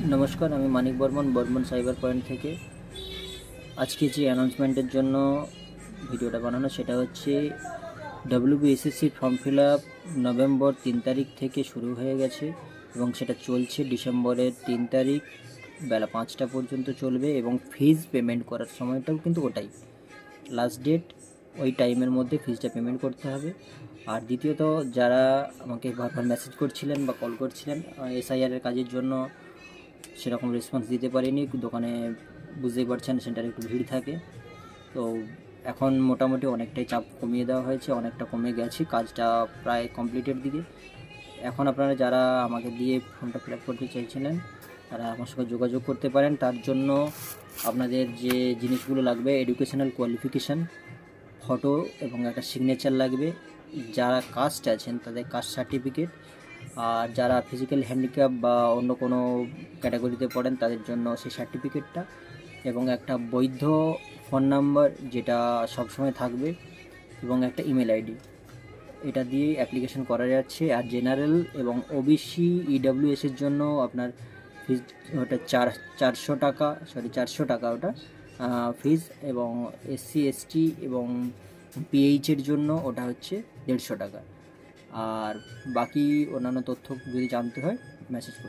নমস্কার, আমি মানিক Barman cyber point থেকে। আজকে যে অ্যানাউন্সমেন্টের জন্য ভিডিওটা বানানো সেটা হচ্ছে WBSSC form fill up November 3 তারিখ থেকে শুরু হয়ে গেছে এবং সেটা চলছে ডিসেম্বরের 3 তারিখ বেলা 5টা পর্যন্ত চলবে এবং ফিজ পেমেন্ট করার সময়টাও কিন্তু ওটাই লাস্ট ডেট। ওই টাইমের মধ্যে ফিজটা পেমেন্ট করতে হবে। আর দ্বিতীয়ত, যারা আমাকে বারবার মেসেজ করছিলেন বা কল করছিলেন SIR এর কাজের জন্য, সেরকম রেসপন্স দিতে পারিনি। দোকানে বুঝতেই পারছেন সেন্টারে একটু ভিড় থাকে। তো এখন মোটামুটি অনেকটাই চাপ কমিয়ে দেওয়া হয়েছে, অনেকটা কমে গেছে, কাজটা প্রায় কমপ্লিটের দিকে। এখন আপনারা যারা আমাকে দিয়ে ফর্মটা ফিল আপ করতে চাইছিলেন তারা আমার সঙ্গে যোগাযোগ করতে পারেন। তার জন্য আপনাদের যে জিনিসগুলো লাগবে, এডুকেশনাল কোয়ালিফিকেশান, ফটো এবং একটা সিগনেচার লাগবে। যারা কাস্ট আছেন তাদের কাস্ট সার্টিফিকেট, আর যারা ফিজিক্যাল হ্যান্ডিক্যাপ বা অন্য কোনো ক্যাটাগরিতে পড়েন তাদের জন্য সেই সার্টিফিকেটটা, এবং একটা বৈধ ফোন নাম্বার যেটা সবসময় থাকবে, এবং একটা ইমেল আইডি। এটা দিয়ে অ্যাপ্লিকেশন করা যাচ্ছে। আর জেনারেল এবং OBC EWS-এর জন্য আপনার ফিজ ওটা 400 টাকা ওটা ফিজ, এবং SC ST এবং PH-এর জন্য ওটা হচ্ছে 150 টাকা। আর বাকি অন্যান্য তথ্য যদি জানতে হয় মেসেজ করুন।